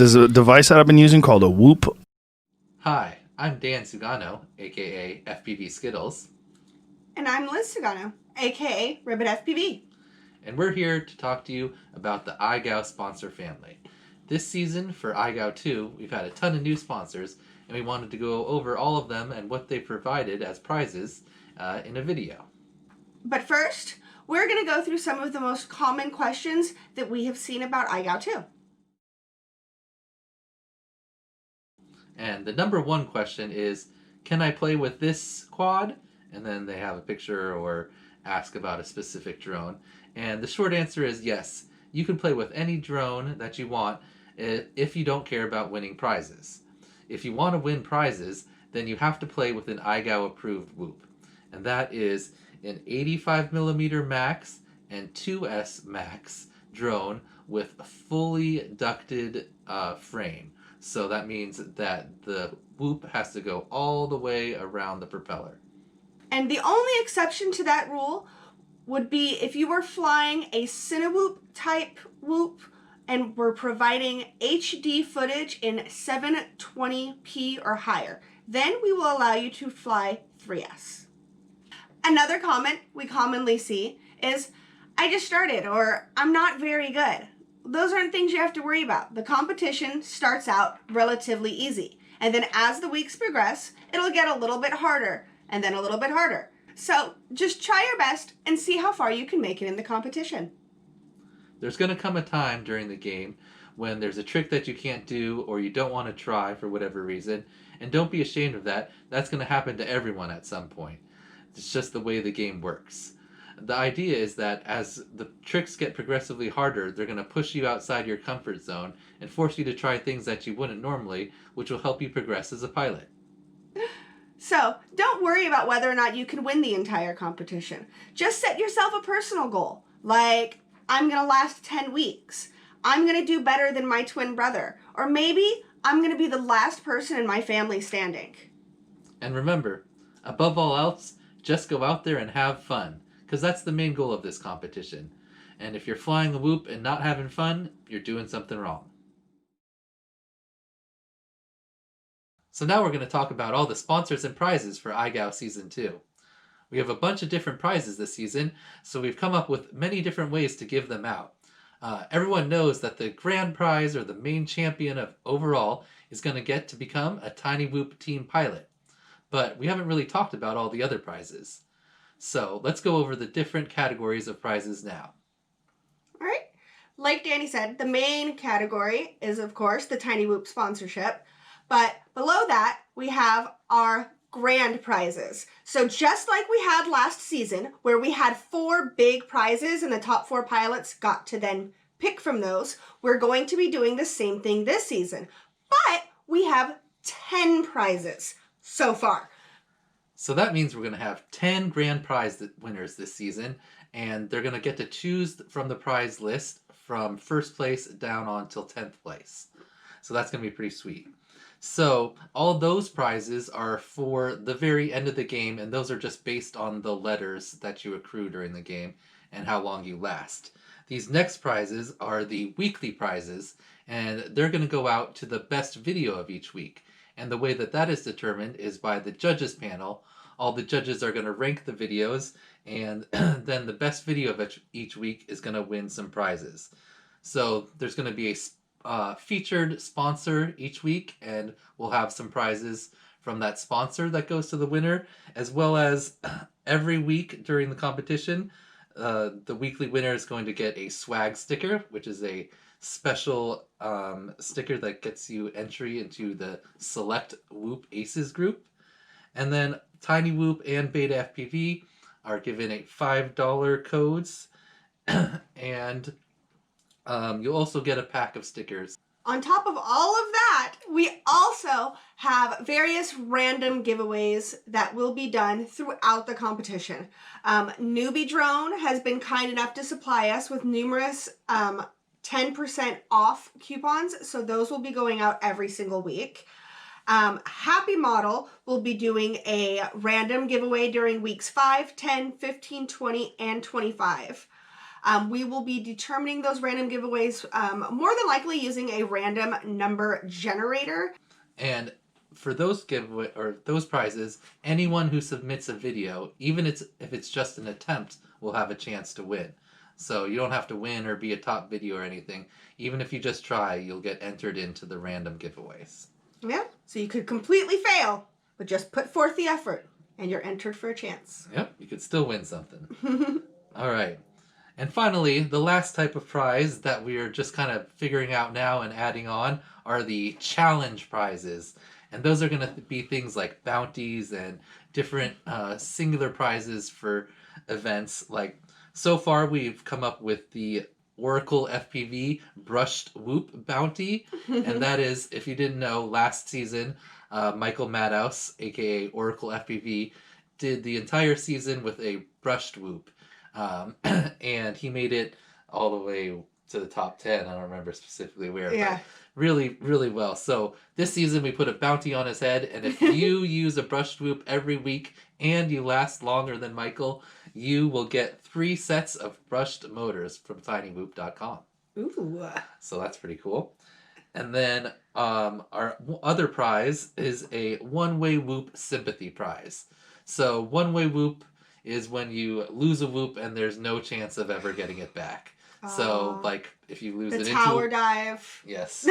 There's a device that I've been using called a Whoop. Hi, I'm Dan Sugano, aka FPV Skittles. And I'm Liz Sugano, aka Ribbit FPV. And we're here to talk to you about the IGOW sponsor family. This season for IGOW2, we've had a ton of new sponsors, and we wanted to go over all of them and what they provided as prizes in a video. But first, we're going to go through some of the most common questions that we have seen about IGOW2. And the number one question is, can I play with this quad? And then they have a picture or ask about a specific drone. And the short answer is yes, you can play with any drone that you want if you don't care about winning prizes. If you want to win prizes, then you have to play with an IGOW approved Whoop. And that is an 85mm max and 2S max drone with a fully ducted frame. So that means that the Whoop has to go all the way around the propeller. And the only exception to that rule would be if you were flying a TinyWhoop type Whoop and were providing HD footage in 720p or higher. Then we will allow you to fly 3S. Another comment we commonly see is, I just started, or I'm not very good. Those aren't things you have to worry about. The competition starts out relatively easy. And then as the weeks progress, it'll get a little bit harder and then a little bit harder. So just try your best and see how far you can make it in the competition. There's going to come a time during the game when there's a trick that you can't do or you don't want to try for whatever reason. And don't be ashamed of that. That's going to happen to everyone at some point. It's just the way the game works. The idea is that as the tricks get progressively harder, they're going to push you outside your comfort zone and force you to try things that you wouldn't normally, which will help you progress as a pilot. So don't worry about whether or not you can win the entire competition. Just set yourself a personal goal, like I'm going to last 10 weeks. I'm going to do better than my twin brother. Or maybe I'm going to be the last person in my family standing. And remember, above all else, just go out there and have fun, because that's the main goal of this competition. And if you're flying a Whoop and not having fun, you're doing something wrong. So now we're going to talk about all the sponsors and prizes for IGOW Season 2. We have a bunch of different prizes this season, so we've come up with many different ways to give them out. Everyone knows that the grand prize, or the main champion of overall, is going to get to become a TinyWhoop team pilot. But we haven't really talked about all the other prizes. So let's go over the different categories of prizes now. All right. Like Danny said, the main category is, of course, the TinyWhoop sponsorship. But below that, we have our grand prizes. So just like we had last season, where we had 4 big prizes and the top 4 pilots got to then pick from those, we're going to be doing the same thing this season. But we have 10 prizes so far. So that means we're going to have 10 grand prize winners this season, and they're going to get to choose from the prize list from first place down on till 10th place. So that's going to be pretty sweet. So all those prizes are for the very end of the game, and those are just based on the letters that you accrue during the game and how long you last. These next prizes are the weekly prizes, and they're going to go out to the best video of each week. And the way that is determined is by the judges panel. All the judges are going to rank the videos, and then the best video of each week is going to win some prizes. So there's going to be a featured sponsor each week, and we'll have some prizes from that sponsor that goes to the winner, as well as every week during the competition, the weekly winner is going to get a swag sticker, which is a special sticker that gets you entry into the Select Whoop Aces group. And then TinyWhoop and Beta FPV are given a $5 codes, and you'll also get a pack of stickers. On top of all of that, we also have various random giveaways that will be done throughout the competition. Newbie Drone has been kind enough to supply us with numerous 10% off coupons, so those will be going out every single week. Happy Model will be doing a random giveaway during weeks 5, 10, 15, 20, and 25. We will be determining those random giveaways more than likely using a random number generator. And for those giveaway or those prizes, anyone who submits a video, even if it's just an attempt, will have a chance to win. So you don't have to win or be a top video or anything. Even if you just try, you'll get entered into the random giveaways. Yeah, so you could completely fail, but just put forth the effort, and you're entered for a chance. Yep, you could still win something. All right. And finally, the last type of prize that we are just kind of figuring out now and adding on are the challenge prizes. And those are going to be things like bounties and different singular prizes for events. Like, so far we've come up with the Oracle FPV Brushed Whoop bounty. And that is, if you didn't know, last season, Michael Madhouse, aka Oracle FPV, did the entire season with a brushed whoop. And he made it all the way to the top 10. I don't remember specifically where, Yeah. but really, really well. So this season we put a bounty on his head, and if you use a brushed whoop every week and you last longer than Michael, you will get 3 sets of brushed motors from TinyWhoop.com. Ooh. So that's pretty cool. And then our other prize is a one-way whoop sympathy prize. So one-way whoop is when you lose a whoop and there's no chance of ever getting it back. So, like, if you lose the it tower dive. Yes.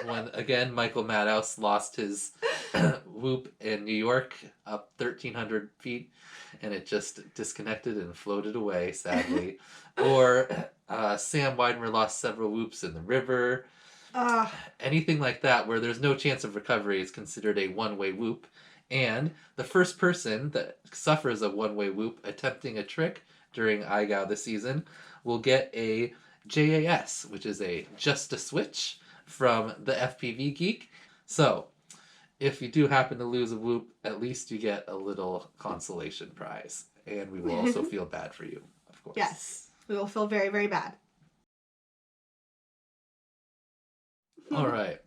When again, Michael Madhouse lost his whoop in New York up 1,300 feet, and it just disconnected and floated away, sadly. Or Sam Widener lost several whoops in the river. Anything like that where there's no chance of recovery is considered a one-way whoop. And the first person that suffers a one-way whoop attempting a trick during IGOW this season will get a JAS, which is a Just a Switch from the FPV Geek. So, if you do happen to lose a whoop, at least you get a little consolation prize. And we will also feel bad for you, of course. Yes, we will feel very, very bad. All right.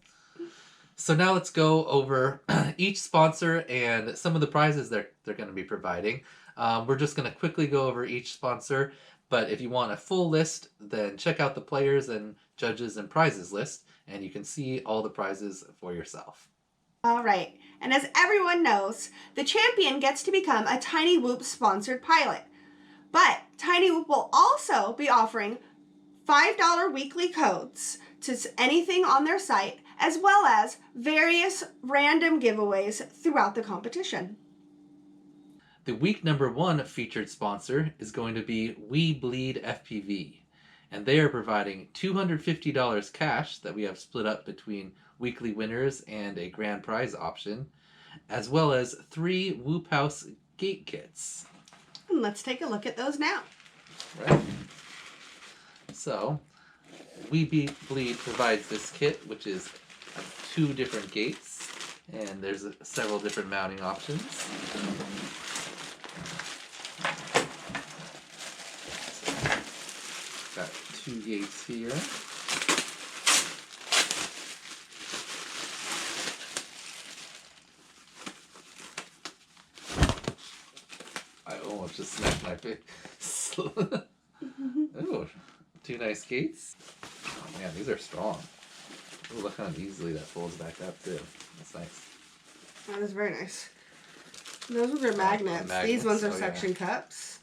So now let's go over each sponsor and some of the prizes they're going to be providing. We're just going to quickly go over each sponsor, but if you want a full list, then check out the players and judges and prizes list, and you can see all the prizes for yourself. All right, and as everyone knows, the champion gets to become a TinyWhoop sponsored pilot. But TinyWhoop will also be offering $5 weekly codes to anything on their site, as well as various random giveaways throughout the competition. The week number 1 featured sponsor is going to be WeBLEEDFPV, and they are providing $250 cash that we have split up between weekly winners and a grand prize option, as well as 3 Whoop House gate kits. And let's take a look at those now. Right. So, WeBLEED provides this kit, which is 2 different gates, and there's several different mounting options. Got 2 gates here. I almost just smacked my face. Ooh, 2 nice gates. Oh man, these are strong. Ooh, look how easily that folds back up too. That's nice. That is very nice. Those ones are magnets. These ones are suction cups.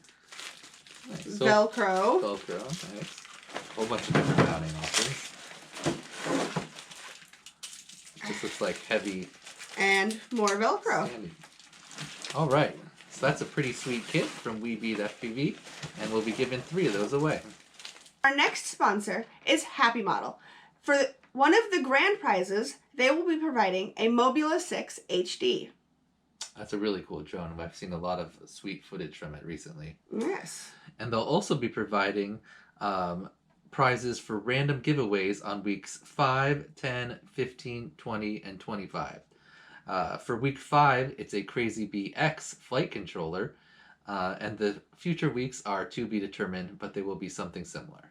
Nice. Velcro. Velcro, nice. A whole bunch of different mounting options. It just looks like heavy. And more Velcro. Sandy. All right. So that's a pretty sweet kit from WeBLEEDFPV, and we'll be giving 3 of those away. Our next sponsor is Happy Model. For one of the grand prizes, they will be providing a Mobula 6 HD. That's a really cool drone. I've seen a lot of sweet footage from it recently. Yes. And they'll also be providing prizes for random giveaways on weeks 5, 10, 15, 20, and 25. For week 5, it's a Crazy Bee X flight controller, and the future weeks are to be determined, but they will be something similar.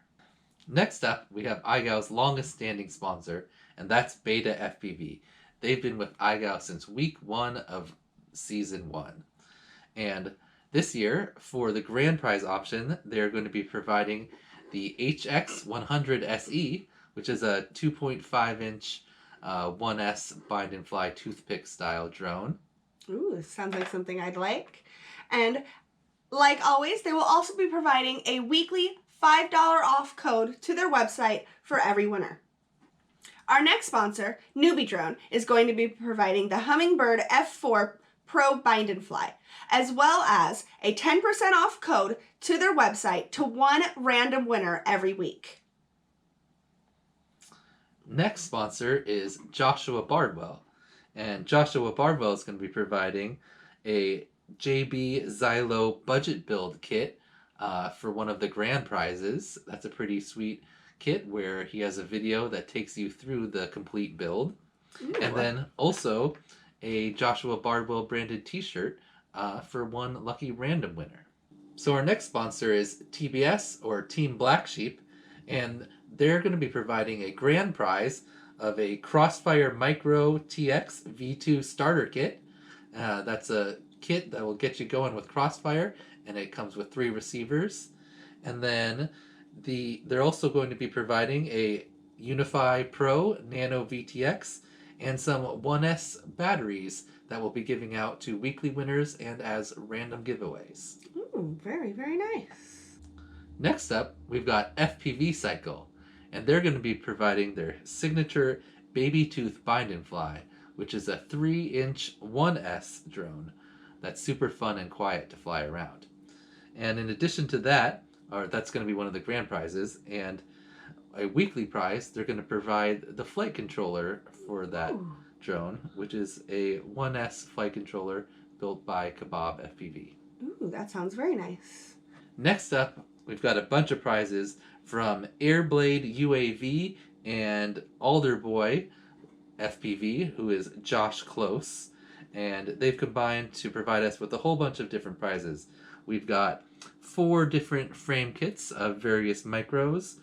Next up, we have IGOW's longest standing sponsor, and that's Beta FPV. They've been with IGOW since week 1 of season 1. And this year, for the grand prize option, they're going to be providing the HX100 SE, which is a 2.5-inch 1S bind and fly toothpick style drone. Ooh, sounds like something I'd like. And like always, they will also be providing a weekly $5 off code to their website for every winner. Our next sponsor, Newbie Drone, is going to be providing the Hummingbird F4 Pro Bind and Fly, as well as a 10% off code to their website to one random winner every week. Next sponsor is Joshua Bardwell. And Joshua Bardwell is going to be providing a JB Xylo budget build kit for one of the grand prizes. That's a pretty sweet kit where he has a video that takes you through the complete build. Ooh. And then also a Joshua Bardwell branded t-shirt for one lucky random winner. So our next sponsor is TBS, or Team Black Sheep, and they're going to be providing a grand prize of a Crossfire Micro TX V2 starter kit. That's a kit that will get you going with Crossfire, and it comes with 3 receivers. And then they're also going to be providing a Unify Pro Nano VTX and some 1S batteries that will be giving out to weekly winners and as random giveaways. Ooh, very, very nice. Next up, we've got FPV Cycle, and they're going to be providing their signature Baby Tooth Bind and Fly, which is a 3-inch 1S drone that's super fun and quiet to fly around. And in addition to that, that's going to be one of the grand prizes, and a weekly prize, they're going to provide the flight controller for that drone, which is a 1S flight controller built by Kebab FPV. Ooh, that sounds very nice. Next up, we've got a bunch of prizes from Airblade UAV and Alderboy FPV, who is Josh Close, and they've combined to provide us with a whole bunch of different prizes. We've got 4 different frame kits of various micros.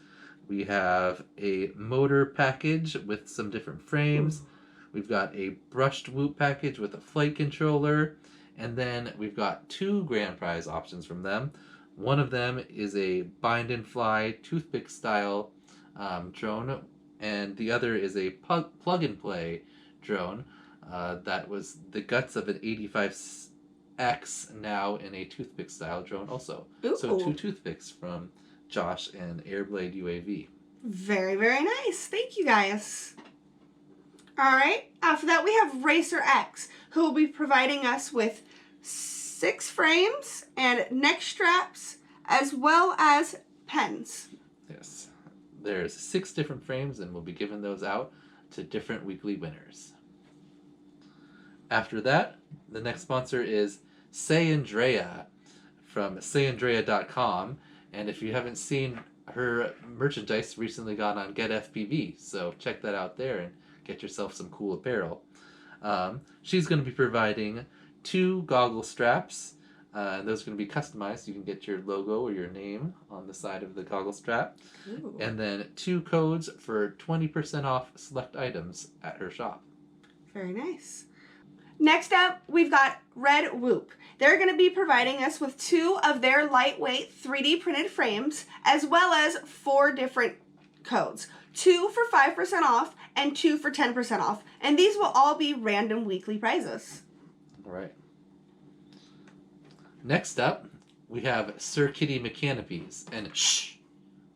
We have a motor package with some different frames. We've got a brushed whoop package with a flight controller. And then we've got 2 grand prize options from them. One of them is a bind and fly toothpick style drone, and the other is a plug and play drone that was the guts of an 85X, now in a toothpick style drone also. Ooh. So 2 toothpicks from Josh and Airblade UAV. Very, very nice. Thank you, guys. All right. After that, we have Racer X, who will be providing us with 6 frames and neck straps, as well as pens. Yes. There's 6 different frames, and we'll be giving those out to different weekly winners. After that, the next sponsor is Say Andrea from sayandrea.com. And if you haven't seen her merchandise, recently got on Get FPV, so check that out there and get yourself some cool apparel. She's going to be providing 2 goggle straps. Those are going to be customized. You can get your logo or your name on the side of the goggle strap. Ooh. And then 2 codes for 20% off select items at her shop. Very nice. Next up, we've got Red Whoop. They're going to be providing us with 2 of their lightweight 3D printed frames, as well as 4 different codes. 2 for 5% off and 2 for 10% off. And these will all be random weekly prizes. All right. Next up, we have Sir Kitty Mechanopies. And shh,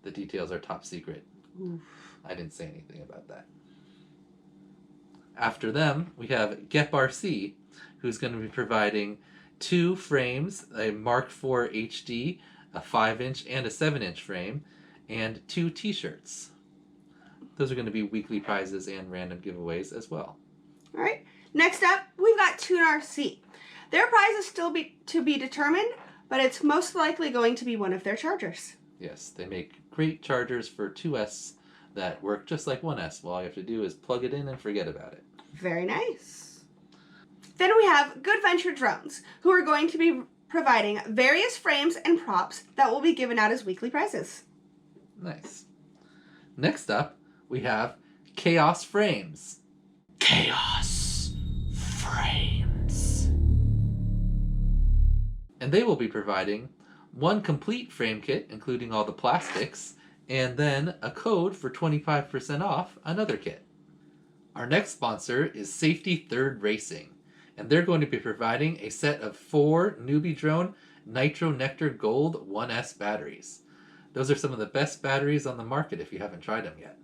the details are top secret. Oof. I didn't say anything about that. After them, we have Gep RC, who's going to be providing 2 frames, a Mark IV HD, a 5-inch and a 7-inch frame, and 2 t-shirts. Those are going to be weekly prizes and random giveaways as well. All right. Next up, we've got Tune RC. Their prize is still to be determined, but it's most likely going to be one of their chargers. Yes, they make great chargers for 2S that work just like 1S. All you have to do is plug it in and forget about it. Very nice. Then we have Good Venture Drones, who are going to be providing various frames and props that will be given out as weekly prizes. Nice. Next up, we have Chaos Frames. Chaos Frames. And they will be providing 1 complete frame kit, including all the plastics, and then a code for 25% off another kit. Our next sponsor is Safety Third Racing, and they're going to be providing a set of 4 Newbie Drone Nitro Nectar Gold 1S batteries. Those are some of the best batteries on the market if you haven't tried them yet.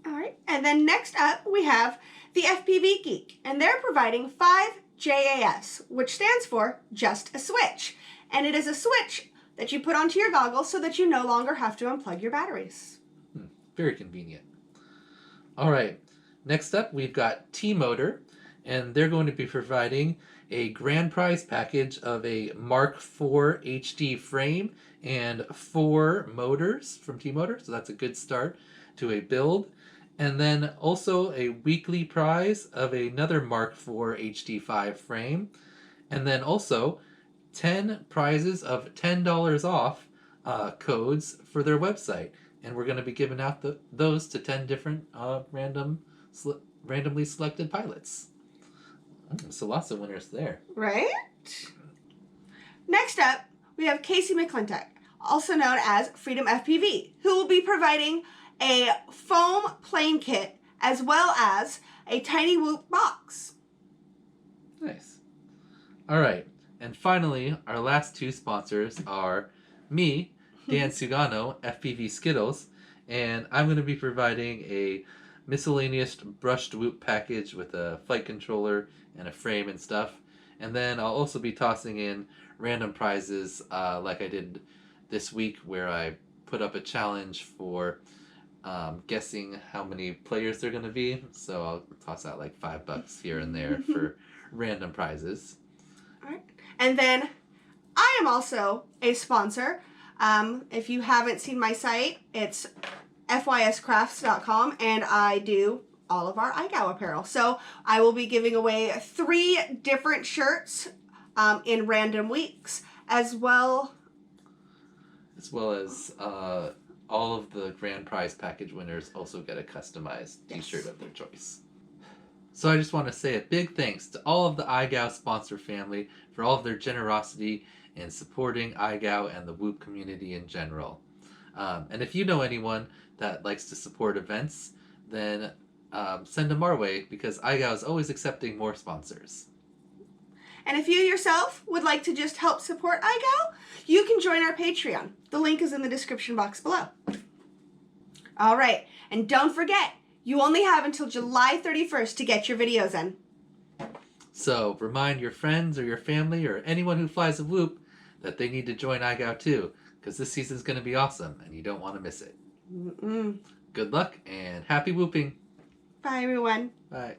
All right, and then next up we have the FPV Geek, and they're providing 5 JAS, which stands for Just a Switch. And it is a switch that you put onto your goggles so that you no longer have to unplug your batteries. Very convenient. All right, next up we've got T-Motor, and they're going to be providing a grand prize package of a Mark IV HD frame and 4 motors from T-Motor, so that's a good start to a build. And then also a weekly prize of another Mark IV HD5 frame, and then also 10 prizes of $10 off codes for their website. And we're going to be giving out those to 10 different randomly selected pilots. So lots of winners there. Right? Next up, we have Casey McClintock, also known as Freedom FPV, who will be providing a foam plane kit as well as a TinyWhoop box. Nice. All right. And finally, our last 2 sponsors are me, Dan Sugano, FPV Skittles, and I'm going to be providing a miscellaneous brushed whoop package with a flight controller and a frame and stuff. And then I'll also be tossing in random prizes like I did this week, where I put up a challenge for guessing how many players there are going to be. So I'll toss out like $5 here and there for random prizes. All right. And then I am also a sponsor. If you haven't seen my site, it's fyscrafts.com, and I do all of our IGOW apparel. So I will be giving away 3 different shirts in random weeks, as well as all of the grand prize package winners also get a customized t-shirt of their choice. So I just want to say a big thanks to all of the IGOW sponsor family for all of their generosity in supporting IGOW and the Whoop community in general. And if you know anyone that likes to support events, then send them our way, because IGOW is always accepting more sponsors. And if you yourself would like to just help support IGOW, you can join our Patreon. The link is in the description box below. All right, and don't forget, you only have until July 31st to get your videos in. So remind your friends or your family or anyone who flies a Whoop that they need to join IGOW2, because this season's going to be awesome and you don't want to miss it. Good luck and happy whooping. Bye, everyone. Bye.